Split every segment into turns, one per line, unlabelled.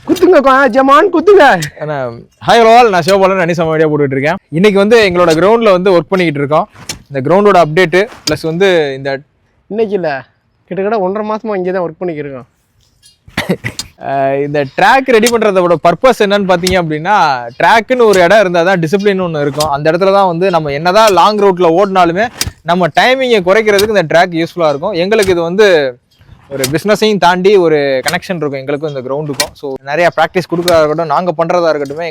குத்துங்க ஜமான் குத்துங்க.
Hi all, நான் Sivabalan அனிசம் video போட்டுட்டு இருக்கேன். இன்னைக்கு வந்து எங்களோட கிரவுண்ட்ல வந்து ஒர்க் பண்ணிக்கிட்டு இருக்கோம். இந்த கிரவுண்டோட அப்டேட்டு ப்ளஸ் வந்து இந்த
இன்னைக்கு இல்லை கிட்டத்தட்ட 1.5 மாசமா இங்கே தான் ஒர்க் பண்ணிக்கிருக்கோம்.
இந்த ட்ராக் ரெடி பண்ணுறதோட பர்பஸ் என்னன்னு பார்த்தீங்க அப்படின்னா, ட்ராக்குன்னு ஒரு இடம் இருந்தால் தான் டிசிப்ளின் ஒன்று இருக்கும். அந்த இடத்துல தான் வந்து நம்ம என்னதான் லாங் ரூட்டில் ஓடினாலுமே நம்ம டைமிங்கை குறைக்கிறதுக்கு இந்த ட்ராக் யூஸ்ஃபுல்லாக இருக்கும். எங்களுக்கு இது வந்து ஒரு பிஸ்னஸையும் தாண்டி ஒரு கனெக்ஷன் இருக்கும் எங்களுக்கும் இந்த கிரவுண்டுக்கும். ஸோ நிறையா ப்ராக்டிஸ் கொடுக்குறதா இருக்கட்டும், நாங்கள் பண்ணுறதா இருக்கட்டும்,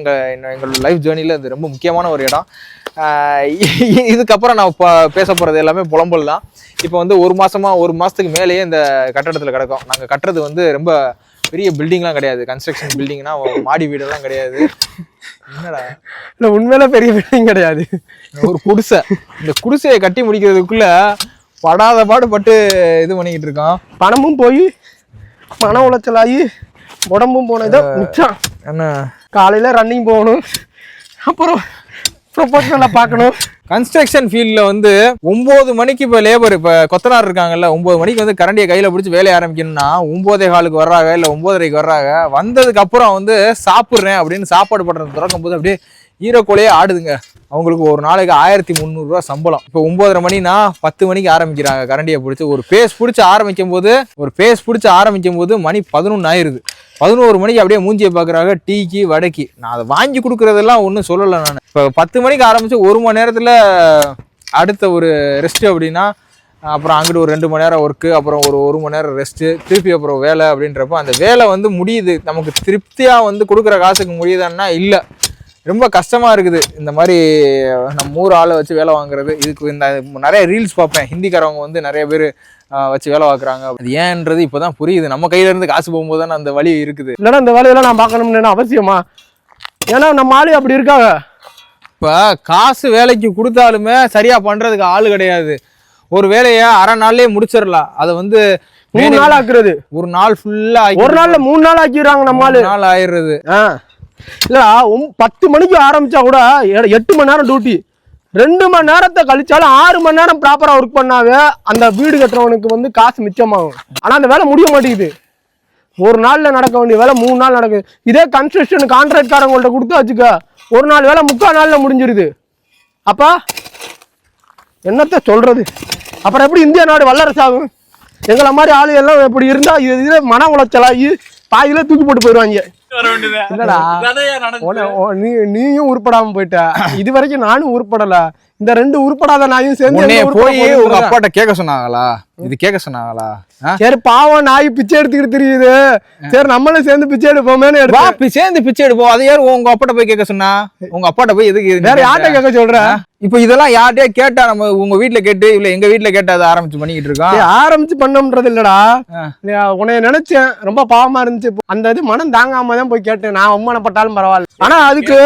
எங்களோட லைஃப் ஜேர்னியில் இது ரொம்ப முக்கியமான ஒரு இடம். இதுக்கப்புறம் நான் இப்போ பேச போகிறது எல்லாமே புலம்பல் தான். இப்போ வந்து ஒரு மாதத்துக்கு மேலேயே இந்த கட்டடத்தில் கிடக்கும். நாங்கள் கட்டுறது வந்து ரொம்ப பெரிய பில்டிங்லாம் கிடையாது, கன்ஸ்ட்ரக்ஷன் பில்டிங்னா மாடி வீடெல்லாம் கிடையாது. என்னடா
இல்லை, உண்மையில பெரிய பில்டிங் கிடையாது,
ஒரு குடிசை. இந்த குடிசையை கட்டி முடிக்கிறதுக்குள்ள படாத பாடுபட்டு இது பண்ணிக்கிட்டு இருக்கோம்.
பணமும் போய் மன உளைச்சலாகி உடம்பும் போனதோ மிச்சம்.
என்ன
காலையில் ரன்னிங் போகணும், அப்புறம் ப்ரொஃபஷனலாக பார்க்கணும்.
கன்ஸ்ட்ரக்ஷன் ஃபீல்டில் வந்து 9 மணிக்கு இப்போ லேபர், இப்போ கொத்தனார் இருக்காங்கல்ல, 9 மணிக்கு வந்து கரண்டியை கையில் பிடிச்சி வேலையை ஆரம்பிக்கணும்னா 9:15 வர்றாங்க, இல்லை 9:30 வர்றாங்க. வந்ததுக்கு அப்புறம் வந்து சாப்பிட்றேன் அப்படின்னு சாப்பாடு படுறது திறக்கும் போது அப்படியே ஈரக்கோலையே ஆடுதுங்க. அவங்களுக்கு ஒரு நாளைக்கு 1300 ரூபா சம்பளம். இப்போ 9:30 மணினா 10 மணிக்கு ஆரம்பிக்கிறாங்க கரண்டியை பிடிச்சி. ஒரு பேஸ் பிடிச்சி ஆரம்பிக்கும் போது மணி 11 ஆயிடுது. 11 மணிக்கு அப்படியே மூஞ்சியை பார்க்குறாங்க, டீக்கு வடைக்கு. நான் அதை வாங்கி கொடுக்குறதெல்லாம் ஒன்றும் சொல்லலை. நான் இப்போ 10 மணிக்கு ஆரம்பித்து 1 மணி நேரத்தில் அடுத்த ஒரு ரெஸ்ட்டு அப்படின்னா, அப்புறம் அங்கிட்டு ஒரு 2 மணி நேரம் ஒர்க்கு, அப்புறம் ஒரு 1 மணி நேரம் ரெஸ்ட்டு, திருப்பி அப்புறம் வேலை அப்படின்றப்போ அந்த வேலை வந்து முடியுது. நமக்கு திருப்தியாக வந்து கொடுக்குற காசுக்கு முடியுதான்னா இல்லை, ரொம்ப கஷ்டமாக இருக்குது. இந்த மாதிரி நம்ம ஊர் ஆளை வச்சு வேலை வாங்குறது. இதுக்கு இந்த நிறைய ரீல்ஸ் பார்ப்பேன், ஹிந்திக்காரவங்க வந்து நிறைய பேர் வச்சு வேலை பார்க்குறாங்க. அது ஏன்றது இப்போ தான் புரியுது. நம்ம கையிலேருந்து காசு போகும்போது தானே அந்த வழி இருக்குது.
இல்லைன்னா இந்த வேலையெல்லாம் நான் பார்க்கணும்னு அவசியமா? ஏன்னா நம்ம ஆளு அப்படி இருக்காங்க.
இப்போ காசு வேலைக்கு கொடுத்தாலுமே சரியாக பண்ணுறதுக்கு ஆள் கிடையாது. ஒரு வேலையை அரை நாள்லேயே முடிச்சிடலாம், அதை வந்து
3 நாள் ஆக்குறது.
ஒரு நாள் ஃபுல்லாக,
ஒரு நாள்ல 3 நாள் ஆக்கிடுறாங்க. நம்ம ஆளு
நாள் ஆயிடுறது.
இல்லடா, 10 மணிக்கு ஆரம்பிச்சா கூட 8 மணி நேரம் டியூட்டி. 2 மணி நேரத்தை கழிச்சாலும் 6 மணி நேரம் ப்ராப்பரா ஒர்க் பண்ணாவே அந்த வீடு கட்டுறவனுக்கு வந்து காசு மிச்சமாகும். ஆனா அந்த வேலை முடிய மாட்டேங்குது. ஒரு நாள்ல நடக்க வேண்டிய வேலை 3 நாள் நடக்குது. இதே கன்ஸ்ட்ரக்ஷன் கான்ட்ராக்ட்காரங்கள்ட்ட கொடுத்து வச்சுக்க, ஒரு நாள் வேலை 3/4 நாள்ல முடிஞ்சிருது. அப்பா என்னத்த சொல்றது? அப்புறம் எப்படி இந்திய நாடு வல்லரசு ஆகும்? எங்களை மாதிரி ஆளு எல்லாம் எப்படி இருந்தா இதுல மன உளைச்சலாகி பாதியில தூக்கி போட்டு போயிடுவாங்க. நீயும் உருப்படாம போயிட்ட, இது வரைக்கும் நானும் உருப்படல. இந்த 2 உருப்படாத நாயும் சேர்ந்து
போய் உங்க அப்பாட்ட கேட்க சொன்னாங்களா? இது கேட்க சொன்னாங்களா?
சரி, பாவம் நாய் பிச்சை எடுத்துக்கிட்டு தெரியுது. சரி, நம்மளும் சேர்ந்து பிச்சை எடுப்போமேனு
சேர்ந்து பிச்சை எடுப்போம். அது யாரு உங்க அப்பாட்ட போய் கேட்க சொன்னா? உங்க அப்பாட்ட போய் எதுக்கு
வேற யார்கிட்ட கேட்க சொல்ற?
இப்ப இதெல்லாம் யார்கிட்டயே கேட்டா, நம்ம உங்க வீட்டுல கேட்டு இல்ல எங்க வீட்டுல கேட்டு அதை ஆரம்பிச்சு பண்ணிக்கிட்டு இருக்கோம்.
ஆரம்பிச்சு பண்ணோம்ன்றது இல்லடா, உன்னைய நினைச்சேன், ரொம்ப பாவமா இருந்துச்சு. அந்த இது மனம் தாங்காம தான் போய் கேட்டேன். நான் அவமானப்பட்டாலும் பரவாயில்ல. ஆனா அதுக்கு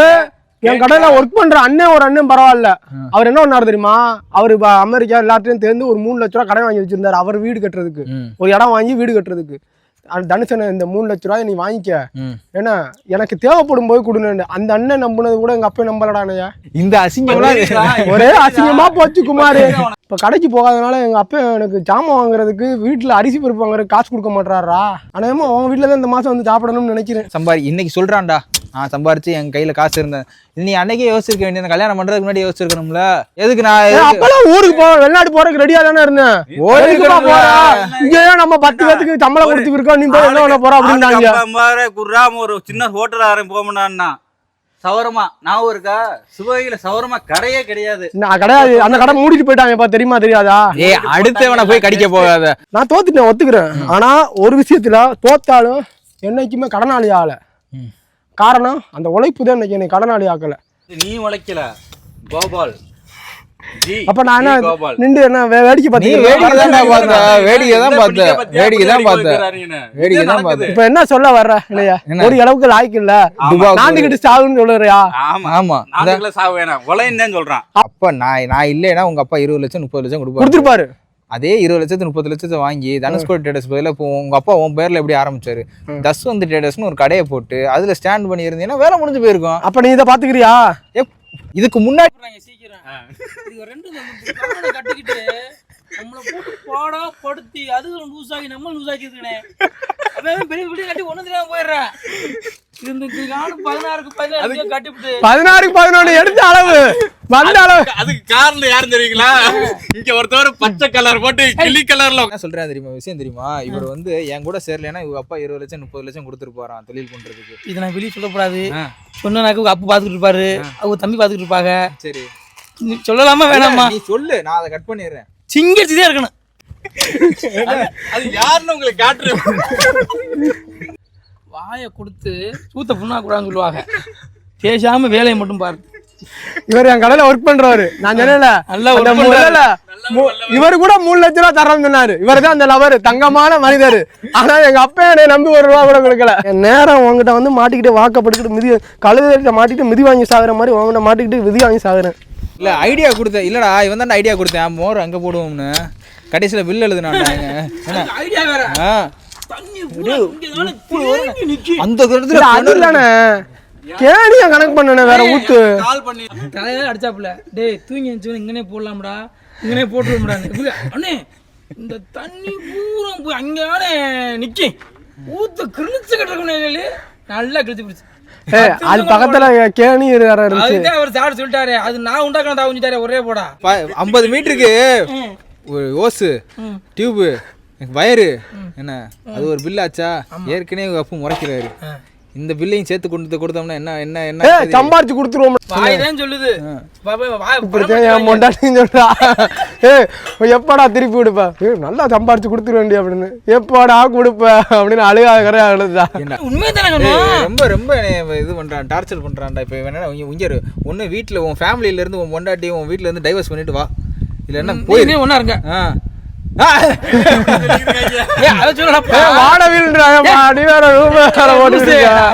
என் கடையில ஒர்க் பண்ற ஒரு அண்ணன் பரவாயில்ல. அவர் என்ன பண்ணாரு தெரியுமா? அவரு அமெரிக்கா எல்லாத்தையும் சேர்ந்து ஒரு 3 லட்ச ரூபா கடன் வாங்கி வச்சிருந்தாரு. அவர் வீடு கட்டுறதுக்கு, ஒரு இடம் வாங்கி வீடு கட்டுறதுக்கு. தனுஷன், இந்த 3 லட்ச ரூபாய் நீ வாங்கிக்க, ஏன்னா எனக்கு தேவைப்படும் போது கொடுன்னு. அந்த அண்ணன் நம்பினது கூட எங்க அப்பா நம்பலடானையா.
இந்த அசிங்கம்
ஒரே அசிங்கமா போச்சு குமாரு. இப்ப கடைக்கு போகாதனால எங்க அப்பா எனக்கு ஜாமான் வாங்குறதுக்கு, வீட்டுல அரிசி பருப்பு வாங்குறதுக்கு காசு கொடுக்க மாட்டாரா? ஆனா அவங்க வீட்டுல தான் இந்த மாசம் வந்து சாப்பிடணும்னு நினைக்கிறேன்.
சம்பாரி இன்னைக்கு சொல்றான்டா, நான் சம்பாரிச்சு என் கையில காசு இருந்தேன். நீ அன்னைக்கே யோசிச்சிருக்க வேண்டிய, கல்யாணம் பண்றதுக்கு முன்னாடி யோசிச்சிருக்கணும்ல. எதுக்கு நான்
அப்பெல்லாம் ஊருக்கு போவேன், வெளிநாடு போறதுக்கு ரெடியா தானே இருந்தேன். இங்கே நம்ம 10 பேருக்கு சம்பளம் கொடுத்துருக்கோம், நீ போய் என்ன பண்ண போற அப்படின்னாங்க.
ஒரு சின்ன ஹோட்டல் ஆரம்பிப்போம்னா சவரமா நான் இருக்கா? சிவகையில சவரமா கடையே கிடையாது.
கிடையாது, அந்த கடை மூடிட்டு போயிட்டாங்கப்பா. தெரியுமா தெரியாதா?
அடுத்தவனை போய் கடிக்க போகாத.
நான் தோத்துட்டேன், ஒத்துக்கிறேன். ஆனா ஒரு விஷயத்துல தோத்தாலும் என்னைக்குமே கடனாளி ஆகல. காரணம் அந்த உழைப்பு தான் இன்னைக்கு என்னை கடனாளி ஆக்கல.
நீ உழைக்கல கோபால்.
அப்ப நான் நின்று என்ன வேடிக்கை பார்த்தேன். இப்ப என்ன சொல்ல வர்ற இல்லையா? ஒரு அளவுக்கு லாய்க்கு இல்ல, நாண்டுகிட்டு சாகுன்னு சொல்லுறியா?
ஆமா,
சாவு வேணாம், உழைன்னு சொல்றான்.
அப்ப நான் இல்லைன்னா உங்க அப்பா 20 லட்சம் 30 லட்சம்
கொடுத்துருப்பாரு.
அதே 20 லட்சத்து 30 லட்சத்தை வாங்கி தனுஷ்கோடி ட்ரேடர்ஸ் பதிலாக இப்போ உங்க அப்பா உன் பேர்ல எப்படி ஆரம்பிச்சாரு? தஸ்வந்த் ட்ரேடர்ஸ்னு ஒரு கடையை போட்டு அதுல ஸ்டாண்ட் பண்ணி இருந்தீங்கன்னா வேலை முடிஞ்சு போயிருக்கும்.
அப்ப நீ இதை பாத்துக்கிறியா?
இதுக்கு முன்னாடி
கட்டிக்கிட்டு நம்மளை போட்டு பாடா படுத்தி அதுகளும் லூஸ் ஆகி நம்ம லூஸ் ஆக்கிருக்கேன். பெரிய பெரிய கட்டி ஒண்ணு தெரியாம போயிடுறேன். நானும் 16க்கு 16 கட்டிவிட்டு
16க்கு 11 எடுத்த அளவு வந்த அளவு.
அதுக்கு காரணம் யாரும் தெரியுங்களா? இங்க ஒருத்தவர் பச்சை கலர் போட்டு கிளி கலர்ல
என்ன சொல்றேன் தெரியுமா? விஷயம் தெரியுமா? இவர் வந்து என் கூட சேரலைன்னா இவங்க அப்பா 20 லட்சம் 30 லட்சம் கொடுத்துட்டு போறான் தொழில் பண்றதுக்கு.
இதை நான் வெளியே சொல்லக்கூடாது. சொன்னாக்க அப்பா பாத்துக்கிட்டு இருப்பாரு, அவங்க தம்பி பாத்துக்கிட்டு இருப்பாங்க.
சரி
நீ சொல்லலாமா வேணாமா?
நீ சொல்லு, நான் அதை கட் பண்ணிடுறேன்.
சிங்கடிச்சுதே இருக்கணும்.
அது யாருன்னு உங்களுக்கு காட்டுறேன்.
வாயை கொடுத்து சூத்த புண்ணா கூடாதுன்னு சொல்லுவாங்க. பேசாம வேலையை மட்டும் பாரு.
இவர் என் கடையில ஒர்க் பண்றவரு. நான் சொன்னேன்ல, இவரு கூட 3 லட்சம் ரூபா தரேன்னு சொன்னாரு. இவரு தான் அந்த லவர், தங்கமான மனிதர். ஆனா எங்க அப்பா என்னை நம்பி 1 ரூபா கூட கொடுக்கல. என் நேரம் உங்ககிட்ட வந்து மாட்டிக்கிட்டு வாக்கப்படுக்கிட்டு மிதி கழுத மாட்டிக்கிட்டு மிதி வாங்கி சாகுற மாதிரி உங்ககிட்ட மாட்டிக்கிட்டு மிதி வாங்கி சாகுறேன்.
இல்ல ஐடியா கொடுத்தேன். இல்லடா இவன் தான் ஐடியா கொடுத்தேன், மோர் அங்க போடுவோம்னு. கடைசியில பில் எழுதுனாங்க.
ஐடியா வேற.
அந்த இடத்துல
அது இல்லண்ணே, கேணியா கணக்கு பண்ண வேற ஊத்து
கால் பண்ணி
தலையில அடிச்சாப்புல, டேய் தூங்கி இருந்துச்சு இங்கனே போடலாம்டா, இங்கனே போட்டுருவோம்டா. அண்ணே இந்த தண்ணி பூரா போய் அங்கேயானே நிக்கி ஊத்து கிழிச்சு கட்டுறேன். நல்லா கிழிச்சு பிடிச்சு.
அது பக்கத்துல கேணி வேற இருந்துச்சு.
அதுதான் அவர் சாப்பிட சொல்லிட்டாரு. அது நான் உண்டாக்கணும் தான் உஞ்சிட்டாரு ஒரே போடா.
50 மீட்டருக்கு ஒரு ஓசு டியூபு வயரு என்ன அது ஒரு பில் ஆச்சா? ஏற்கனவே அப்போ முறைக்கிறாரு. இந்த பில்லையும் சேர்த்து கொண்டு கொடுத்தோம்னா என்ன என்ன என்ன
சம்பாரிச்சு கொடுத்துருவோம்.
வாய்தான் சொல்லுது.
மொண்டாட்டின்னு சொல்றா. எப்படா திருப்பி கொடுப்ப? நல்லா சம்பாரிச்சு கொடுத்துருவேண்டி அப்படின்னு. எப்படா கொடுப்ப அப்படின்னு அழுகாத அழுதா.
உண்மையை தானே
ரொம்ப ரொம்ப இது பண்றான், டார்ச்சர் பண்றான்டா. இப்போ என்னன்னா உங்க ஒன்று வீட்டில் உன் ஃபேமிலியில இருந்து உன் பொண்டாட்டி உன் வீட்டில் இருந்து டைவர்ஸ் பண்ணிட்டு வா, இல்லை என்ன போய்
ஒன்னா இருங்க.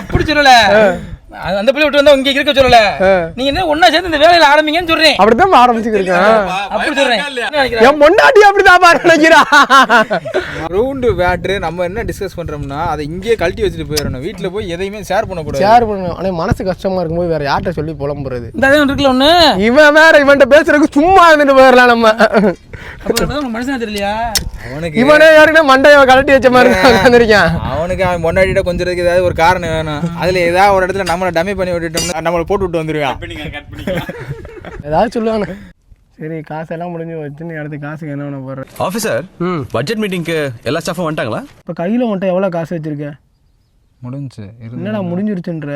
அப்படி சொல்லல, அந்த பிள்ளை விட்டு வந்தா இங்க இருக்க சொல்லல. நீங்க என்ன ஒன்னா சேர்ந்து இந்த வேலையில ஆரம்பிங்கன்னு சொல்றேன்.
அப்படித்தான் ஆரம்பிச்சுக்கிறேன்.
அப்படி சொல்றேன்.
என் பொண்டாட்டி அப்படிதான் நினைக்கிறா.
ரவுண்டு வேட்ரு நம்ம என்ன டிஸ்கஸ் பண்றோம்னா அதை இங்கேயே கழட்டி வச்சுட்டு போயிடணும். வீட்டுல போய் எதையுமே ஷேர் பண்ணக்கூடாது.
ஷேர் பண்ணணும். ஆனா மனசு கஷ்டமா இருக்கும்போது வேற யார்கிட்ட சொல்லி புலம்புறது?
இந்த இருக்குல்ல ஒண்ணு,
இவன் வேற இவன்ட்ட பேசுறதுக்கு சும்மா இருந்துட்டு போயிடலாம் நம்ம.
மனுஷனா தெரியலையா
அவனுக்கு?
இவனே யாருன்னா மண்டைய கழட்டி வச்ச மாதிரி வந்திருக்கான்.
அவனுக்கு அவன் பொண்டாட்டிட்ட கொஞ்சம் ஏதாவது ஒரு காரணம் வேணும். அதுல ஏதாவது ஒரு இடத்துல நம்மளை டம்மி பண்ணி விட்டுட்டோம்னா நம்மளை போட்டு விட்டு வந்துருவான்.
ஏதாவது சொல்லுவானு. சரி காசெல்லாம் முடிஞ்சு வச்சு நீ அடுத்த காசுக்கு என்ன பண்ண போற?
ஆஃபீஸர், பட்ஜெட் மீட்டிங்க்கு எல்லா ஸ்டாஃபும் வந்துட்டாங்களா?
இப்போ கையில் உன்ட்ட எவ்வளோ காசு வச்சிருக்க?
முடிஞ்சு.
என்னடா முடிஞ்சிருச்சுன்ற?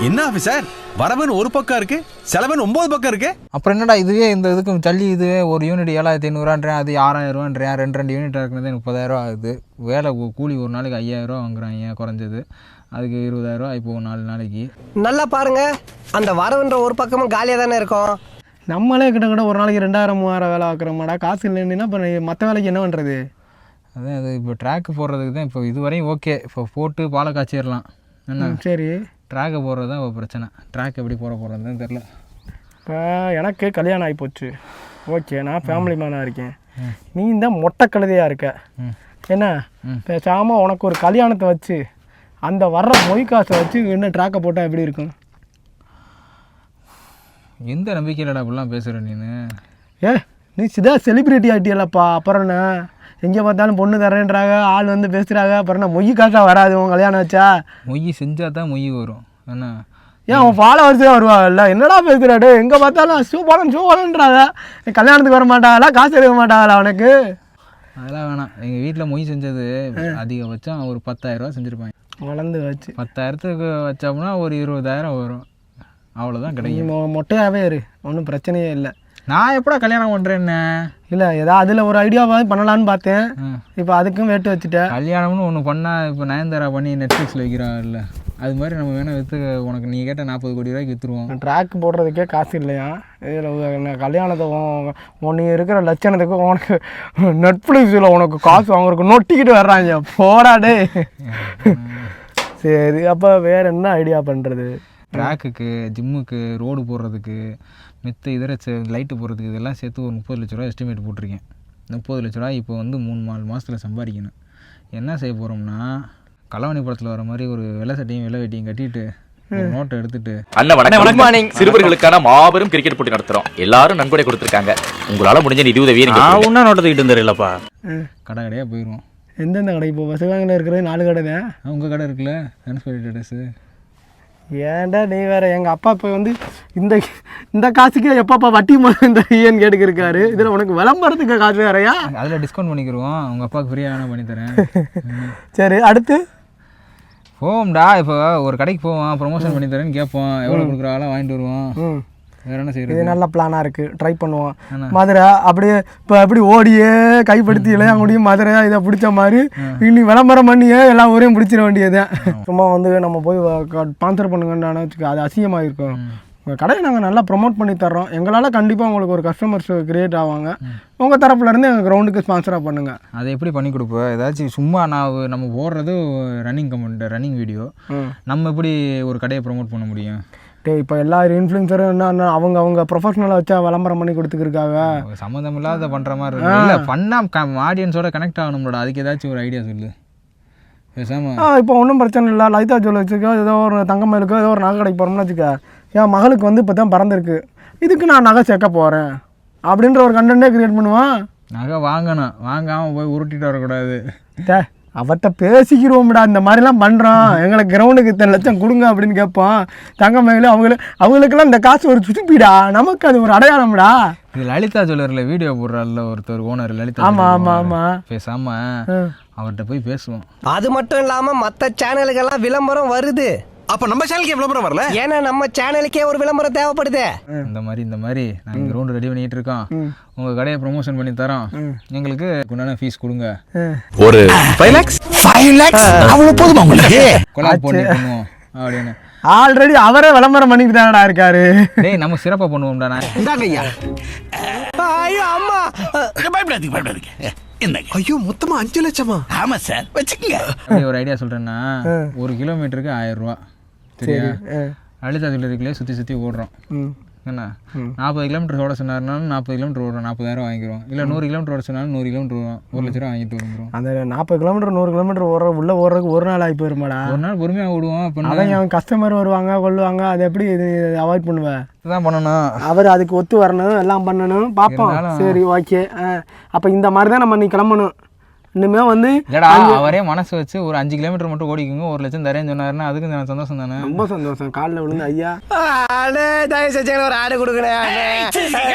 என்ன ஆஃபீஸர், வரவன் ஒரு பக்கம் இருக்கு, செலவன் 9 பக்கம் இருக்கு.
அப்புறம் என்னடா இதுவே இந்த இதுக்கு தள்ளி இதுவே ஒரு யூனிட் 7500 அது 6000 2 யூனிட் இருக்கிறது 30000 ஆகுது. வேலை கூலி ஒரு நாளைக்கு 5000 வாங்குறாங்க குறைஞ்சது. அதுக்கு 20000 இப்போ 4 நாளைக்கு.
நல்லா பாருங்க, அந்த வரவுன்ற ஒரு பக்கமும் காலியாக தானே இருக்கும்.
நம்மளே கிட்ட ஒரு நாளைக்கு 2000 3000 வேலை ஆக்குறோமாடா. காசு இல்லைன்னா இப்போ மற்ற வேலைக்கு என்ன பண்ணுறது?
அதான் அது இப்போ ட்ராக்கு போடுறதுக்கு தான் இப்போ இதுவரையும் ஓகே. இப்போ போட்டு பாலை காய்ச்சிடலாம். என்ன சரி, ட்ராக்கை போடுறது தான் இப்போ பிரச்சனை. ட்ராக் எப்படி போகிறதுன்னு தெரில.
இப்போ எனக்கு கல்யாணம் ஆகி போச்சு. ஓகே, நான் ஃபேமிலி மேனாக இருக்கேன். நீ தான் மொட்டை கழுதையாக இருக்க. என்ன பேசாமல் உனக்கு ஒரு கல்யாணத்தை வச்சு அந்த வர்ற மொய் காசை வச்சு என்ன ட்ராக்கை போட்டால் எப்படி இருக்கும்?
எந்த நம்பிக்கையிலடா அப்படிலாம் பேசுகிற நீனு?
நீ சிதா செலிப்ரிட்டி ஆகிட்டியல்லப்பா. அப்புறம் என்ன எங்கே பார்த்தாலும் பொண்ணு தரேன்றாங்க, ஆள் வந்து பேசுகிறாங்க. அப்புறம் என்ன மொய் காசாக வராது உன் கல்யாணம் வச்சா?
மொய் செஞ்சால் தான் மொய் வரும். என்ன
ஏன் அவன் ஃபாலோவர்ஸே வருவாங்கல்ல? என்னடா பேசுகிறாடு? எங்கே பார்த்தாலும் சூப்பரன்றாங்க. கல்யாணத்துக்கு வர மாட்டாங்களா? காசு எடுக்க மாட்டாங்களா அவனுக்கு?
அதெல்லாம் வேணாம். எங்கள் வீட்டில் மொய் செஞ்சது அதிகபட்சம் ஒரு 10000 செஞ்சுருப்பாங்க.
வளர்ந்து வச்சு
10000க்கு வச்சோம்னா ஒரு 20000 வரும். அவ்வளோதான் கிடைக்கும்.
மொட்டையாகவே இரு, ஒன்றும் பிரச்சனையே இல்லை.
நான் எப்படா கல்யாணம் பண்ணுறேன்னு
இல்லை, ஏதாவது அதில் ஒரு ஐடியாவாக பண்ணலான்னு பார்த்தேன். இப்போ அதுக்கும் வேட்டு வச்சுட்டேன்.
கல்யாணம்னு ஒன்று பண்ணால் இப்போ நயன்தாரா பண்ணி நெட்ஃப்ளிக்ஸில் வைக்கிறாங்கல்ல, அது மாதிரி நம்ம வேணால் விற்று உனக்கு நீ கேட்டால் 40 கோடி ரூபாய்க்கு விற்றுருவோம்.
ட்ராக் போடுறதுக்கே காசு இல்லையா? இதில் கல்யாணத்தை நீ இருக்கிற லட்சணத்துக்கு உனக்கு நெட்ஃப்ளிக்ஸில் உனக்கு காசு வாங்குறதுக்கு நொட்டிக்கிட்டு வர்றாங்க. போடாடே. சரி, அப்போ வேறு என்ன ஐடியா பண்ணுறது?
ட்ராக்குக்கு, ஜிம்முக்கு, ரோடு போடுறதுக்கு, மித்த இதர லைட்டு போடுறதுக்கு இதெல்லாம் சேர்த்து ஒரு 30 லட்ச ரூபா எஸ்டிமேட் போட்டிருக்கேன். 30 லட்ச ரூபா இப்போ வந்து 3-4 மாதத்தில் சம்பாதிக்கணும். என்ன செய்ய போகிறோம்னா, கலவணி படத்தில் வர மாதிரி ஒரு வெள்ளை சட்டையும் வெள்ளை வெட்டியும் கட்டிட்டு ஒரு நோட்டை எடுத்துட்டு,
அண்ணா வணக்கம், சிறுவர்களுக்கான மாபெரும் கிரிக்கெட் போட்டி நடத்துறோம், எல்லாரும் நன்கொடை கொடுத்துருக்காங்க, உங்களால முடிஞ்ச நிதி உதவியை ஒன்னா நோட்டை தூக்கிட்டு வந்துடலப்பா.
கடை கடையாக போயிடுவோம்.
எந்தெந்த கடை? இப்போ வசதியில் இருக்கிறது 4 கடை தான்.
உங்கள் கடை இருக்குல்ல, தனுஷ்கோடி டேட்டஸு.
ஏன்டா நீ வேற எங்கள் அப்பா இப்போ வந்து இந்த காசுக்கே எப்பப்பா வட்டி இந்த ஏன்னு கேட்டுக்கிருக்காரு. இதில் உனக்கு விளம்பரத்துக்கு காசு வேறையா?
அதில் டிஸ்கவுண்ட் பண்ணிக்கிடுவோம், உங்கள் அப்பாவுக்கு ஃப்ரீயாக வேணால் பண்ணித்தரேன்.
சரி அடுத்து
போவோம்டா. இப்போ ஒரு கடைக்கு போவோம், ப்ரொமோஷன் பண்ணித்தரேன்னு கேட்போம், எவ்வளோ கொடுக்குறாங்களோ வாங்கிட்டு வருவோம். வேற என்ன செய்யறது?
இது நல்ல பிளானாக இருக்குது, ட்ரை பண்ணுவோம். மதுரை அப்படியே இப்போ எப்படி ஓடியே கைப்படுத்தி இளையாங்குடியும் மதுரை இதை பிடிச்ச மாதிரி இன்னைக்கு விளம்பரம் பண்ணியே எல்லா ஊரையும் பிடிச்சிட வேண்டியதுதான். சும்மா வந்து நம்ம போய் ஸ்பான்சர் பண்ணுங்கன்னு வச்சுக்க, அது அசிங்கமாக இருக்கும். உங்கள் கடையை நாங்கள் நல்லா ப்ரொமோட் பண்ணி தர்றோம், எங்களால் கண்டிப்பாக உங்களுக்கு ஒரு கஸ்டமர்ஸ் கிரியேட் ஆவாங்க. உங்கள் தரப்புலேருந்து எங்கள் கிரவுண்டுக்கு ஸ்பான்சராக பண்ணுங்கள்.
அதை எப்படி பண்ணி கொடுப்போம்? ஏதாச்சும் சும்மா நம்ம போடுறது ரன்னிங் கமெண்ட், ரன்னிங் வீடியோ, நம்ம எப்படி ஒரு கடையை ப்ரொமோட் பண்ண முடியும்?
இப்போ எல்லா இன்ஃப்ளூயன்சரும் என்ன அவங்க ப்ரொஃபஷனலாக வச்சா விளம்பரம் பண்ணி கொடுத்துருக்காங்க.
சம்மந்தம் இல்லாத பண்ணுற மாதிரி இருக்கு. இல்லை பண்ணால் ஆடியன்ஸோட கனெக்ட் ஆகணும்டா, அதுக்கு ஏதாச்சும் ஒரு ஐடியா சொல்லு பேசாமல்.
இப்போ ஒன்றும் பிரச்சனை இல்லை, லைத்தா ஜுவல் வச்சுக்கோ, ஏதோ ஒரு தங்கமயிலுக்கோ ஏதோ ஒரு நகை கடைக்கு போகிறோம்னு வச்சுக்க, என் மகளுக்கு வந்து இப்போ தான் பிறந்திருக்கு, இதுக்கு நான் நகை சேர்க்க போகிறேன் அப்படின்ற ஒரு கண்டென்ட்டே கிரியேட் பண்ணுவான்.
நகை வாங்கணும், வாங்காமல் போய் உருட்டிட்டு வரக்கூடாது.
அவர்கிட்ட பேசிக்கிறோம்டா, இந்த மாதிரிலாம் பண்ணுறான், எங்களுக்கு கிரவுண்டுக்கு இத்தனை லட்சம் கொடுங்க அப்படின்னு கேட்போம். தங்கமயில அவங்களுக்கெல்லாம் இந்த காசு ஒரு சுத்திப்பிடா, நமக்கு அது ஒரு அடையாளம்டா.
இது லலிதா ஜுவல்லரில் வீடியோ போடுறாள்ல ஒருத்தர் ஓனர் லலிதா.
ஆமாம் ஆமாம் ஆமாம்.
பேசாமல் அவர்கிட்ட போய் பேசுவோம்.
அது மட்டும் இல்லாமல் மற்ற சேனலுக்கெல்லாம் விளம்பரம் வருது.
அப்ப நம்ம சேனலுக்கு விளம்பரம் வரல?
ஏன்னா நம்ம சேனலுக்கே ஒரு விளம்பரம் தேவைப்படுது.
இந்த மாதிரி நாங்கள் கிரவுண்டு ரெடி பண்ணிட்டு இருக்கோம், உங்கள் கடையை ப்ரொமோஷன் பண்ணி தரோம், எங்களுக்கு உண்டான ஃபீஸ் கொடுங்க.
ஒரு 5 lakhs அவ்வளவு போதுமா உங்களுக்கு?
கொலாப் பண்ணி பண்ணுவோம் அப்படின்னு.
ஆல்ரெடி அவரே விளம்பரம் பண்ணிட்டு தானடா இருக்காரு.
டேய் நம்ம சிறப்பாக பண்ணுவோம்டா. நான்
இந்தாங்கய்யா. ஐயோ அம்மா,
பயப்படாதீங்க. ஐயோ மொத்தமா 5 லட்சமா? ஆமா சார், வச்சுக்கங்க.
ஒரு ஐடியா சொல்றேன்னா, 1 கிலோமீட்டருக்கு 1000 ரூபா. சரியா? லலிதா ஜுவல்லரிக்குள்ளே சுற்றி ஓடுறோம். என்ன 40 கிலோமீட்டர் ஓட சொன்னாருனாலும் 40 கிலோமீட்டர் ஓடுறோம், 40,000 வாங்கிக்கிறோம். இல்லை 100 கிலோமீட்டர் ஓட சொன்னாலும் 100 கிலோமீட்டர் வரும், 1 லட்ச ரூபா வாங்கிட்டு வந்துடும். அந்த
40 கிலோமீட்டர் 100 கிலோமீட்டர் ஓடுறதுக்கு ஒரு நாள் ஆகி போயிருமாடா.
ஒரு நாள் பொறுமையாக ஓடுவோம். இப்போ
அதான் அவன் கஸ்டமர் வருவாங்க கொள்ளுவாங்க, அதை எப்படி இது அவாய்ட் பண்ணுவேன்?
இதுதான் பண்ணணும்.
அவர் அதுக்கு ஒத்து வரணும், எல்லாம் பண்ணணும், பார்ப்போம். சரி ஓகே. அப்போ இந்த மாதிரி தான் நம்ம நீ கிளம்பணும். இன்னுமே வந்து
அவரே மனசு வச்சு ஒரு 5 கிலோமீட்டர் மட்டும் ஓடிக்குங்க, 1 லட்சம் தரேன்னு சொன்னாருன்னா அதுக்கு எனக்கு சந்தோஷம் தானே.
ரொம்ப சந்தோஷம். காலில் விழுந்து ஐயா
தயவு செஞ்சு ஒரு ஆடு கொடுக்கணும்.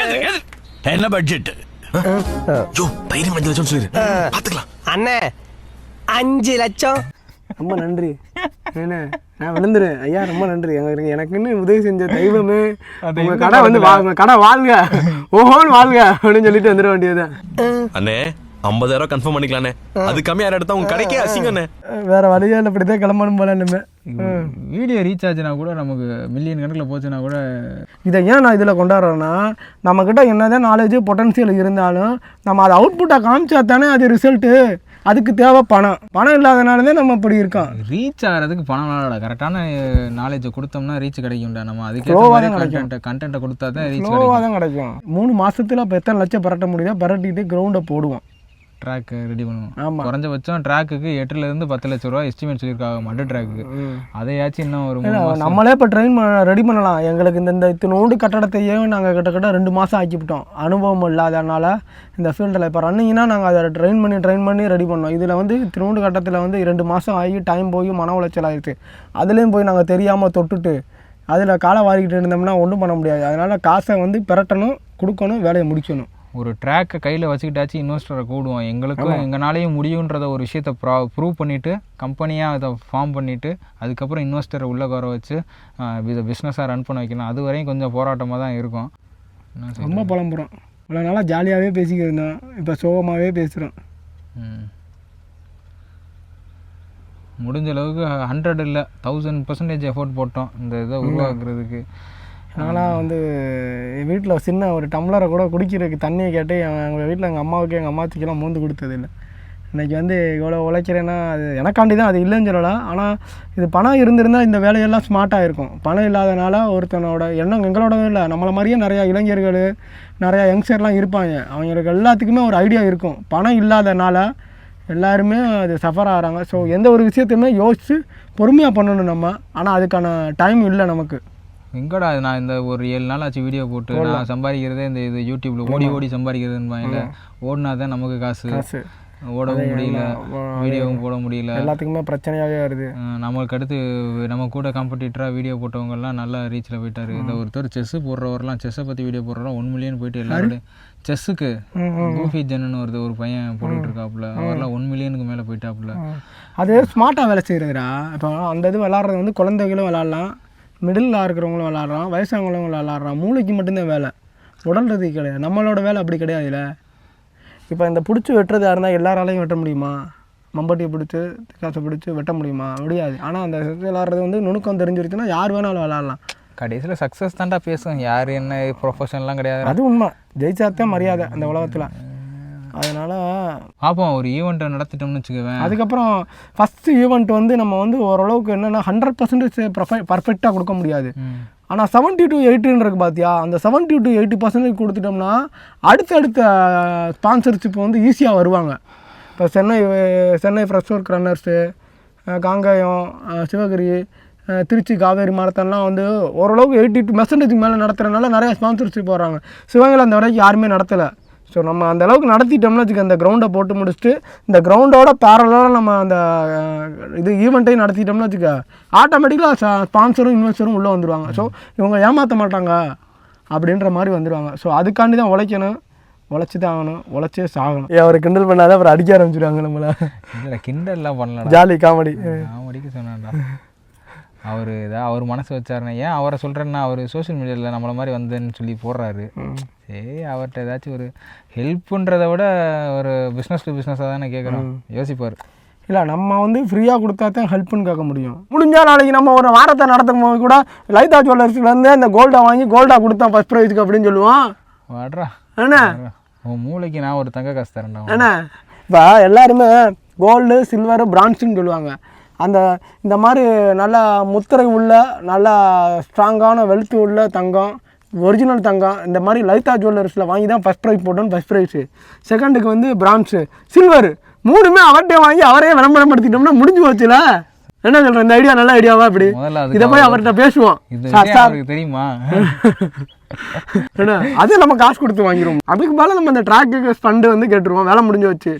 என்ன பட்ஜெட்? தைரியம் 5 லட்சம் சொல்லு, பாத்துக்கலாம்.
அண்ணே 5 லட்சம்.
ரொம்ப நன்றி. என்ன நான் விழுந்துறேன் ஐயா, ரொம்ப நன்றி. எனக்குன்னு உதவி செஞ்ச தெய்வமே, உங்க கடை வந்து உங்க கடை வாழ்க, ஓஹோன்னு வாழ்க அப்படின்னு சொல்லிட்டு வந்துட வேண்டியதுதான்.
அண்ணே 50,000 கன்ஃபார்ம் பண்ணிக்கலானே, அது கம்மியா எடுத்தா உங்க கடைக்கே அசிங்கண்ணே.
வேற வழியா இல்லை, இப்படிதான் கிளம்பணும் போல. இனிமே
வீடியோ ரீச் ஆச்சுன்னா கூட, நமக்கு மில்லியன் கணக்கில் போச்சுன்னா கூட.
இதை ஏன் நான் இதில் கொண்டாடுறேன்னா, நம்மக்கிட்ட என்னதான் நாலேஜ் பொட்டன்ஷியல் இருந்தாலும் நம்ம அதை அவுட்புட்டாக காமிச்சா தானே அது ரிசல்ட்டு. அதுக்கு தேவை பணம் இல்லாதனால தான் நம்ம இப்படி இருக்கோம்.
ரீச் ஆகிறதுக்கு பணம் விளாட, கரெக்டான நாலேஜை கொடுத்தோம்னா ரீச் கிடைக்கும்டா. நம்ம அதுக்கு கண்டென்ட்டை கொடுத்தா தான் ரீச்
தான் கிடைக்கும். 3 மாதத்தில் இப்போ எத்தனை லட்சம் பரட்ட முடியுதோ பரட்டிட்டு கிரவுண்டை போடுவோம்,
ட்ராக் ரெடி பண்ணுவோம். ஆமாம், குறைஞ்சபட்சம் ட்ராக்குக்கு 8 to 10 லட்ச ரூபா எஸ்டிமேட் சொல்லியிருக்காங்க மட்டு ட்ராக்கு. அதையாச்சும் இன்னும் ஒரு
நம்மளே இப்போ ட்ரெயின் ரெடி பண்ணலாம். எங்களுக்கு இந்த இத்தினோண்டு கட்டடத்தையே நாங்கள் கிட்டத்தட்ட 2 மாதம் ஆக்கிவிட்டோம், அனுபவம் இல்லாதனால இந்த ஃபீல்டில். இப்போ ரன்னிங்னா நாங்கள் அதை ட்ரெயின் பண்ணி ரெடி பண்ணோம். இதில் வந்து இத்தினோண்டு கட்டத்தில் வந்து 2 மாதம் ஆகி டைம் போய் மன உளைச்சல் ஆகிடுச்சு. அதுலேயும் போய் நாங்கள் தெரியாமல் தொட்டுட்டு அதில் காலை வாரிக்கிட்டு இருந்தோம்னா ஒன்றும் பண்ண முடியாது. அதனால் காசை வந்து பெரட்டணும், கொடுக்கணும், வேலையை முடிக்கணும்.
ஒரு ட்ராக்கை கையில் வச்சுக்கிட்டாச்சு இன்வெஸ்டரை கூடுவோம். எங்களுக்கும் எங்களாலேயும் முடியுன்றத ஒரு விஷயத்தை ப்ரூவ் பண்ணிவிட்டு கம்பெனியாக அதை ஃபார்ம் பண்ணிவிட்டு அதுக்கப்புறம் இன்வெஸ்டரை உள்ளே வர வச்சு இதை பிஸ்னஸாக ரன் பண்ண வைக்கணும். அது வரையும் கொஞ்சம் போராட்டமாக தான் இருக்கும்.
ரொம்ப புலம்புறோம். இவ்வளோ நாளாக ஜாலியாகவே பேசிக்கிருந்தோம், இப்போ சோகமாகவே பேசுகிறோம்.
முடிஞ்ச அளவுக்கு 100 இல்லை 1000% எஃபோர்ட் போட்டோம் இந்த இதை உருவாக்குறதுக்கு.
நாங்களாம் வந்து என் வீட்டில் சின்ன ஒரு டம்ளரை கூட குடிக்கிறதுக்கு தண்ணியை கேட்டு எங்கள் வீட்டில் எங்கள் அம்மாவுக்கு எங்கள் அம்மாச்சிக்கெல்லாம் மூந்து கொடுத்ததில்லை. இன்றைக்கி வந்து இவ்வளோ உழைக்கிறேன்னா அது எனக்காண்டி தான், அது இல்லைன்னு சொல்லலாம். ஆனால் இது பணம் இருந்திருந்தால் இந்த வேலையெல்லாம் ஸ்மார்ட்டாக இருக்கும். பணம் இல்லாதனால ஒருத்தனோட எண்ணம் எங்களோட இல்லை, நம்மளை மாதிரியே நிறையா இளைஞர்கள் நிறையா யங்ஸ்டர்லாம் இருப்பாங்க. அவங்களுக்கு எல்லாத்துக்குமே ஒரு ஐடியா இருக்கும். பணம் இல்லாதனால எல்லாருமே அது சஃபர் ஆகிறாங்க. ஸோ எந்த ஒரு விஷயத்தையுமே யோசித்து பொறுமையாக பண்ணணும் நம்ம. ஆனால் அதுக்கான டைம் இல்லை நமக்கு.
எங்கடா நான் இந்த ஒரு 7 நாள் ஆச்சு வீடியோ போட்டு நான் சம்பாதிக்கிறதே இந்த இது யூடியூப்பில் ஓடி சம்பாதிக்கிறதுன்னு ஓடினா தான் நமக்கு காசு. ஓடவும் முடியல, வீடியோவும் போட முடியல,
எல்லாத்துக்குமே பிரச்சனையாகவே வருது.
நம்மளுக்கு அடுத்து நம்ம கூட காம்படிட்டராக வீடியோ போட்டவங்கலாம் நல்லா ரீச்சில் போயிட்டாரு. இந்த ஒருத்தர் செஸ்ஸு போடுறவரெலாம், செஸ்ஸை பற்றி வீடியோ போடுறவரெலாம் 1 மில்லியன் போயிட்டு எல்லாரோட செஸ்ஸுக்கு கூஃபி ஜென்னு ஒரு பையன் போட்டுக்கிட்டு இருக்காப்புல, அவரெல்லாம் 1 மில்லியனுக்கு மேலே போயிட்டாப்புல.
அது ஸ்மார்ட்டாக வேலை செய்கிறதுடா. இப்போ அந்த இது விளாட்றது வந்து குழந்தைகளும் விளாட்லாம், மிடில் இருக்கிறவங்களும் விளாட்றான், வயசானவங்களும் விளாட்றான். மூளைக்கு மட்டும்தான் வேலை, உடல் ரீதிக்கு கிடையாது. நம்மளோட வேலை அப்படி கிடையாதுல்ல. இப்போ இந்த பிடிச்சி வெட்டுறதா இருந்தால் எல்லாராலையும் வெட்ட முடியுமா? மம்பட்டியை பிடிச்சி காசை பிடிச்சி வெட்ட முடியுமா? முடியாது. ஆனால் அந்த விளாட்றது வந்து நுணுக்கம் தெரிஞ்சிருச்சுன்னா யார் வேணாலும் விளாட்லாம்.
கடைசியில் சக்ஸஸ் தான்டா பேசும், யார் என்ன ப்ரொஃபஷன்லாம் கிடையாது.
அது உண்மை, ஜெயிச்சாத்தான் மரியாதை அந்த உலகத்தில். அதனால்
பார்ப்போம், ஒரு ஈவெண்ட்டை நடத்திட்டோம்னு வச்சுக்குவேன்.
அதுக்கப்புறம் ஃபஸ்ட்டு ஈவெண்ட் வந்து நம்ம வந்து ஓரளவுக்கு என்னென்னா 100% பர்ஃபெக்டாக கொடுக்க முடியாது. ஆனால் 70 to 80 இருக்கு பார்த்தியா, அந்த 70 to 80% கொடுத்துட்டோம்னா அடுத்தடுத்த ஸ்பான்சர்ஷிப் வந்து ஈஸியாக வருவாங்க. இப்போ Chennai Freshworks runners, Kangeyam, Sivagiri, Tiruchi Kaveri மாரத்தான்லாம் வந்து ஓரளவுக்கு 80% மேலே நடத்துகிறதுனால நிறையா ஸ்பான்சர்ஷிப் வர்றாங்க. சிவகங்கையில் அந்த வரைக்கும் யாருமே நடத்தலை. ஸோ நம்ம அந்த அளவுக்கு நடத்திட்டோம்னா வச்சுக்க, அந்த கிரவுண்டை போட்டு முடிச்சுட்டு இந்த கிரவுண்டோட பேரலாக நம்ம அந்த இது ஈவெண்ட்டையும் நடத்திட்டோம்னா வச்சுக்க, ஆட்டோமேட்டிக்காக ஸ்பான்சரும் இன்வெஸ்டரும் உள்ளே வந்துடுவாங்க. ஸோ இவங்க ஏமாற்ற மாட்டாங்க அப்படின்ற மாதிரி வந்துடுவாங்க. ஸோ அதுக்காண்டி தான் உழைக்கணும், உழைச்சி தான் ஆகணும், உழைச்சே சாகணும். அவரை கிண்டல் பண்ணாதான் அப்புறம் அடிக்க ஆரம்பிச்சிடுவாங்க நம்மளை.
இல்லை கிண்டல்லாம் பண்ணலாம்,
ஜாலி காமெடி.
காமெடிக்கு சொன்னான்டா. அவர் ஏதாவது அவர் மனசு வச்சாருன்னா, ஏன் அவரை சொல்கிறேன்னா, அவர் சோஷியல் மீடியாவில் நம்மளை மாதிரி வந்தேன்னு சொல்லி போடுறாரு. சரி, அவர்கிட்ட ஏதாச்சும் ஒரு ஹெல்ப்புன்றதை விட ஒரு பிஸ்னஸ் டு பிஸ்னஸாக தானே கேட்குறோம், யோசிப்பார்.
இல்லை நம்ம வந்து ஃப்ரீயாக கொடுத்தா தான் ஹெல்ப்புன்னு கேட்க முடியும். முடிஞ்சால் நாளைக்கு நம்ம ஒரு வாரத்தை நடத்தும் போது கூட லைதா ஜுவல்லர்ஸ்லேருந்து அந்த கோல்டா வாங்கி கோல்டா கொடுத்தோம் ஃபஸ்ட் ப்ரைஸுக்கு அப்படின்னு சொல்லுவான்.
வாட்ரா
என்ன
உன் மூளைக்கு நான் ஒரு தங்க காசு தரேன்டா.
என்ன இப்போ எல்லாருமே கோல்டு, சில்வரு, பிரான்ஸுன்னு சொல்லுவாங்க. இந்த மாதிரி நல்ல முத்திரை உள்ள, நல்ல ஸ்ட்ராங்கான வெல்த் உள்ள தங்கம், ஒரிஜினல் தங்கம், இந்த மாதிரி லைதா ஜுவல்லர்ஸில் வாங்கி தான் ஃபஸ்ட் ப்ரைஸ் போட்டோன்னு ஃபஸ்ட் ப்ரைஸு. செகண்டுக்கு வந்து பிரான்ஸு, சில்வரு, 3மே அவர்கிட்ட வாங்கி அவரே விளம்பரப்படுத்திட்டோம்னா முடிஞ்சு போச்சுல. என்ன சொல்கிறேன், இந்த ஐடியா நல்ல ஐடியாவா? அப்படி இதை போய் அவர்கிட்ட பேசுவோம்.
தெரியுமா?
ஏன்னா அதே நம்ம காசு கொடுத்து வாங்கிடுவோம். அதுக்கு மேலே நம்ம இந்த ட்ராக்கு ஃபண்டு வந்து கேட்டுருவோம், வேலை முடிஞ்சு வச்சு.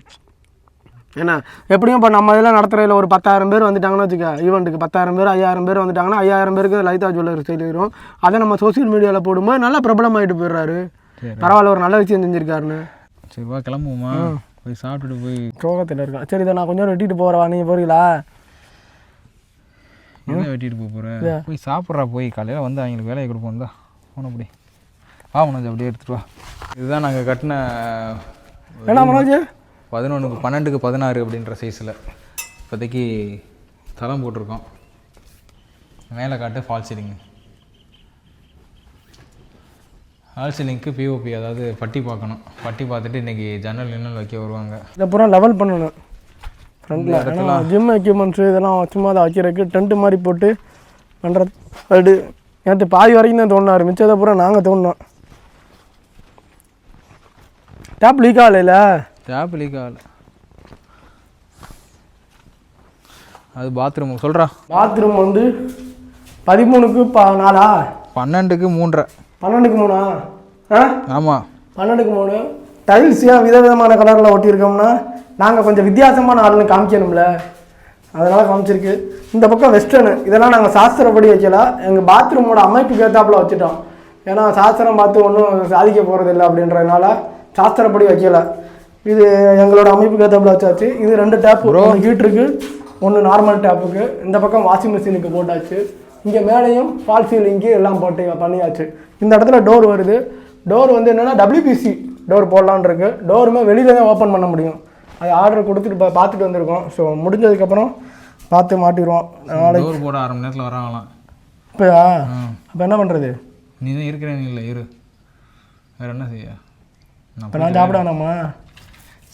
ஏன்னா எப்படியும் இப்போ நம்ம இதெல்லாம் நடத்துகிறதில் ஒரு 10,000 பேர் வந்துட்டாங்கன்னு வச்சுக்க, ஈவெண்ட்டுக்கு 10,000 பேர் 5,000 பேர் வந்துட்டாங்கன்னா 5,000 பேருக்கு லைதா ஜுவல்லர்ஸ் சொல்லிடுவோம். அதை நம்ம சோசியல் மீடியாவில் போடும்போது நல்லா பிரபலமாகிட்டு போயிடுறாரு. பரவாயில்ல, ஒரு நல்ல விஷயம் செஞ்சுருக்காருன்னு.
சரி வா கிளம்புவோமா, போய் சாப்பிட்டுட்டு போய்
சோகத்தில் இருக்கான். சரி, இதை நான் கொஞ்சம் வெட்டிட்டு போகிறவா, நீங்கள் போகிறீங்களா?
என்ன வெட்டிட்டு போகிறேன், போய் சாப்பிட்றா, போய் காலையில் வந்து அவங்களுக்கு வேலையை கொடுப்போம் தான் போன. அப்படி வா மனோஜ், அப்படியே எடுத்துகிட்டு வா. இதுதான் நாங்கள் கட்டின
என்ன மனோஜ்,
11க்கு 12க்கு 16 அப்படின்ற சைஸில் இப்போதைக்கு தளம் போட்டிருக்கோம். மேலே காட்டு ஃபால் சீலிங். ஃபால் சீலிங்க்கு பிஓபி, அதாவது பட்டி பார்க்கணும். பட்டி பார்த்துட்டு இன்றைக்கி ஜன்னல் நின்னல் வைக்க வருவாங்க.
இதை பூரா லெவல் பண்ணணும் ஃப்ரண்ட்டில். இடத்துல ஜிம் எக்யூப்மெண்ட்ஸு இதெல்லாம் சும்மா அதை வைக்கிறதுக்கு டென்ட்டு மாதிரி போட்டு பண்ணுறது. அது நேற்று பாதி வரைக்கும் தான் தோணினார், மிச்சத்தை பூரா நாங்கள் தோணினோம். டேப் லீக் ஆகலைல?
டேப் லீக் ஆகலை. அது பாத்ரூம் சொல்கிறா.
பாத்ரூம் வந்து 13க்கு 4,
12க்கு 3.
12க்கு 3 ஆ?
ஆமாம்,
12க்கு 3. டைல்ஸ் ஏன் விதவிதமான கலரில் ஒட்டியிருக்கோம்னா நாங்கள் கொஞ்சம் வித்தியாசமான ஆளுன்னு காமிக்கணும்ல, அதனால் காமிச்சிருக்கு. இந்த பக்கம் வெஸ்டர்னு, இதெல்லாம் நாங்கள் சாஸ்திரப்படி வைக்கல, எங்கள் பாத்ரூமோட அமைப்புக்கு ஏற்றாப்புல வச்சுட்டோம். ஏன்னா சாஸ்திரம் பார்த்து ஒன்றும் சாதிக்க போகிறதில்ல அப்படின்றதுனால சாஸ்திரப்படி வைக்கல. இது எங்களோட அமைப்புக்கு ஏற்றாப்புல வச்சாச்சு. இது 2 டேப்பு, ஒன்று ஹீட்ருக்கு, ஒன்று நார்மல் டேப்புக்கு. இந்த பக்கம் வாஷிங் மிஷினுக்கு போட்டாச்சு. இங்கே மேலேயும் ஃபால் சீலிங்கு எல்லாம் பண்ணியாச்சு. இந்த இடத்துல டோர் வருது. டோர் வந்து என்னென்னா WPC டோர் போடலான் இருக்கு. டோருமே வெளியில் தான் ஓப்பன் பண்ண முடியும். அது ஆர்டர் கொடுத்துட்டு பார்த்துட்டு வந்திருக்கோம். ஸோ முடிஞ்சதுக்கப்புறம் பார்த்து மாட்டிடுவோம். நாளைக்கு
டோர் போட 1/2 மணி நேரத்தில் வராங்களாம்.
இப்போயா? அப்போ என்ன பண்ணுறது?
நீ தான் இருக்கிறேன், இல்லை இரு, வேறு என்ன செய்ய?
இப்போ நான் சாப்பிட வேணாமா?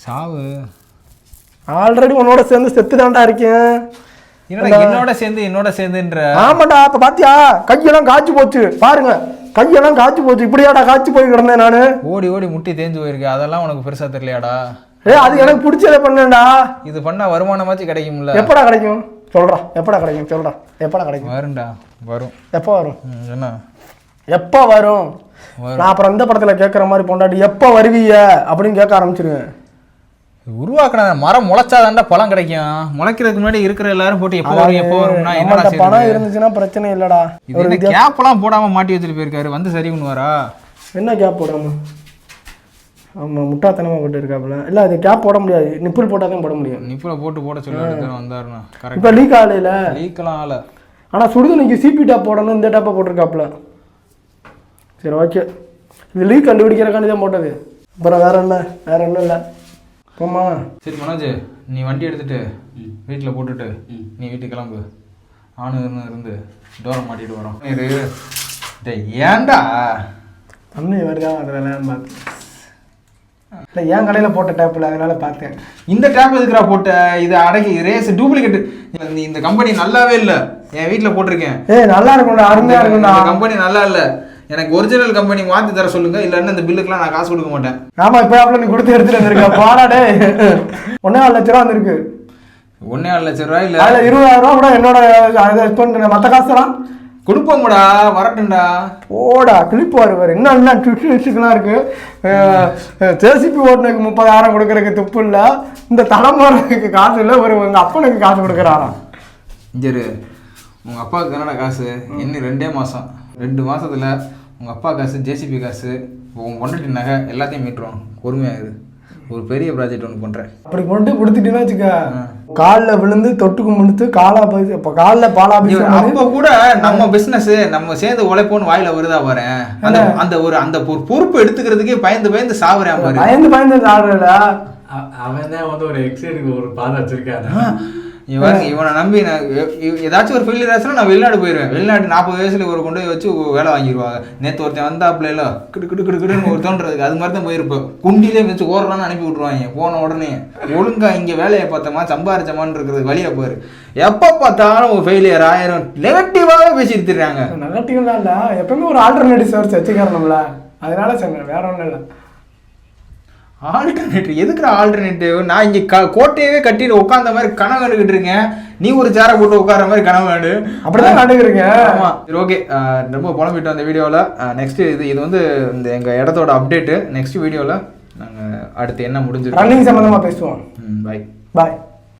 சாவு.
ஆல்ரெடி உன்னோட சேர்ந்து செத்து தாண்டா இருக்கேன்.
என்னோட சேர்ந்துன்ற.
ஆமாண்டா, இப்போ பார்த்தியா கையெல்லாம் காய்ச்சி போச்சு பாருங்க, கையெல்லாம் காய்ச்சி போச்சு. இப்படியாடா காய்ச்சி போய் கிடந்தேன் நான்.
ஓடி முட்டி தேஞ்சு போயிருக்கு, அதெல்லாம் உனக்கு பெருசா தெரியலையாடா?
அது எனக்கு பிடிச்சதை பண்ணேன்டா.
இது பண்ணா வருமானமாச்சும் கிடைக்கும்ல?
எப்படா கிடைக்கும் சொல்றா, எப்படா கிடைக்கும் சொல்றா, எப்படா கிடைக்கும்?
வரும்டா, வரும்.
எப்போ வரும்?
என்ன
எப்போ வரும்? நான் அப்புறம் இந்த படத்துல கேட்குற மாதிரி பொண்டாட்டி எப்போ வருவீங்க அப்படின்னு கேட்க ஆரம்பிச்சிருவேன்.
உருவாக்குன மரம் முளைச்சாதான்டா பழம் கிடைக்கும். முளைக்கிறதுக்கு முன்னாடி இருக்கிற எல்லாரும் போட்டு எப்போ வரும் எப்போ வரும்னா என்னடா
நம்மள்ட்ட பணம் இருந்துச்சுன்னா பிரச்சனை இல்லடா.
இது என்ன கேப்லாம் போடாம மாட்டி வச்சுட்டு போயிருக்காரு, வந்து சரி பண்ணுவாரா?
என்ன கேப் போடாம? ஆமாம், முட்டாத்தனமாக போட்டு இருக்காப்புல. இல்லை அது கேப் போட முடியாது, நிப்பிள் போட்டால் தான் போட முடியும்.
நிப்பில் போட சொல்லி வந்தாருண்ணா. கரெக்ட்.
இப்போ லீக் ஆகல,
லீக்கெல்லாம் ஆகல.
ஆனால் சுடுதண்ணிக்கு சிபி டேப் போடணும், இந்த டேப்பை போட்டிருக்காப்புல. சரி ஓகே, இது லீக் கண்டுபிடிக்கிறக்காண்டி தான் போட்டது. அப்புறம் வேற ஒன்றும் இல்லை. போமா.
சரி மனோஜ், நீ வண்டி எடுத்துட்டு வீட்டில் போட்டுட்டு நீ வீட்டுக்கு கிளம்பு. ஆணு இருந்து டோரை மாட்டிட்டு வரோம். ஏன்டா
தண்ணி வருதா அதில் பார்த்தேன். இல்லை என் கடையில் போட்ட டேப்பில், அதனால பார்த்தேன்.
இந்த டேப் எதுக்குறா போட்ட? இது அடக்கி ரேஸ் டூப்ளிகேட். இந்த கம்பெனி நல்லாவே இல்லை. என் வீட்டில் போட்டிருக்கேன்.
நல்லா இருக்கும்டா, அருமையாக இருக்கும்டா.
கம்பெனி நல்லா இல்லை, எனக்கு ஒரிஜினல் கம்பெனி மாற்றி தர சொல்லுங்க, இல்லைன்னா இந்த பில்லுக்குலாம் நான் காசு கொடுக்க மாட்டேன்.
ஆமாம், இப்போ நீ கொடுத்து எடுத்துட்டு வந்திருக்க பாடாடே. 1.4 லட்ச ரூபா வந்துருக்கு.
1.4 லட்ச ரூபாய் இல்லை,
அதில் 20,000 ரூபா கூட என்னோட மற்ற காசுலாம்
கொடுப்போம்டா, வரட்டும்டா.
ஓடா கிளிப் வருவார். என்ன ட்விஸ்ட்டுலாம் இருக்கு. ஜேசிபி ஓட்டுனுக்கு 30,000 கொடுக்கறதுக்கு துப்பு இல்லை, இந்த தலைமுறைக்கு காசு இல்லை, ஒரு உங்கள் அப்பனுக்கு காசு கொடுக்குறாராம்.
இஞ்சரு, உங்கள் அப்பாவுக்கு தானடா காசு. இன்னும் 2 மாதம், 2 மாதத்தில் உங்கள் அப்பா காசு, ஜேசிபி காசு, உங்கள் பொண்டாட்டி நகை எல்லாத்தையும் மீட்டுருவோம். பொறுமையாகுது, ஒரு பெரிய ப்ராஜெக்ட் ஒன்று பண்ணுறேன்.
அப்படி கொண்டு கொடுத்துட்டீங்கன்னா வச்சுக்க, காலில் விழுந்து தொட்டுக்கு முடித்து காலாபி, இப்போ காலில் பாலாபி.
அப்போ கூட நம்ம பிஸ்னஸ் நம்ம சேர்ந்து உழைப்போன்னு வாயில வருதா வரேன். அந்த பொறுப்பு எடுத்துக்கிறதுக்கே பயந்து சாவுறேன் பாரு.
பயந்து சாடுறா.
அவன் தான் வந்து ஒரு எக்ஸைடுக்கு ஒரு பாதை வச்சிருக்காரு.
இவனை நம்பி நான் ஏதாச்சும் ஒரு ஃபெயிலியர் ஆச்சுன்னா நான் வெளிநாடு போயிடுவேன். வெளிநாட்டு 40 வயசுல ஒரு கொண்டு போய் வச்சு வேலை வாங்கிடுவாங்க. நேற்று ஒருத்தன் வந்தாப்புல எல்லாம் கிடுன்னு ஒரு தோன்றதுக்கு அது மாதிரி தான் போயிருப்பேன். குண்டிலே வச்சு ஓடுறான்னு அனுப்பி விட்ருவாங்க. போன உடனே ஒழுங்கா இங்கே வேலையை பார்த்தோமா சம்பாரிச்சமான்னு இருக்கிறது வழியா போயிரு. எப்போ பார்த்தாலும் ஒரு ஃபெயிலியர் ஆயிரம் நெகட்டிவாகவே பேசிட்டு இருக்காங்க.
நெகட்டிவ்லாம் இல்லை, எப்பவுமே ஒரு ஆல்டர்னேட்டிவ் சோர்ஸ் வச்சுக்கிறோம்ல, அதனால சொன்னேன், வேற ஒன்றும் இல்லை.
ஆல்டர்னேட்டிவ் எதுக்குற ஆல்டர்னேட்டிவ்? நான் இங்கே கோட்டையவே கட்டிட்டு உட்காந்த மாதிரி கனவு கண்டுக்கிட்டு இருக்கேன். நீ ஒரு சேரை போட்டு உட்கார மாதிரி கனவு காண்டு
அப்படிதான் கண்டுக்கிறீங்க.
ஆமாம் சரி ஓகே, ரொம்ப புலம்பிட்டு அந்த வீடியோவில். நெக்ஸ்ட் இது வந்து இந்த எங்கள் இடத்தோட அப்டேட்டு. நெக்ஸ்ட் வீடியோவில் நாங்கள் அடுத்து என்ன முடிஞ்சிருக்கு
ரன்னிங் சம்மந்தமாக பேசுவோம்.
பாய்
பாய்.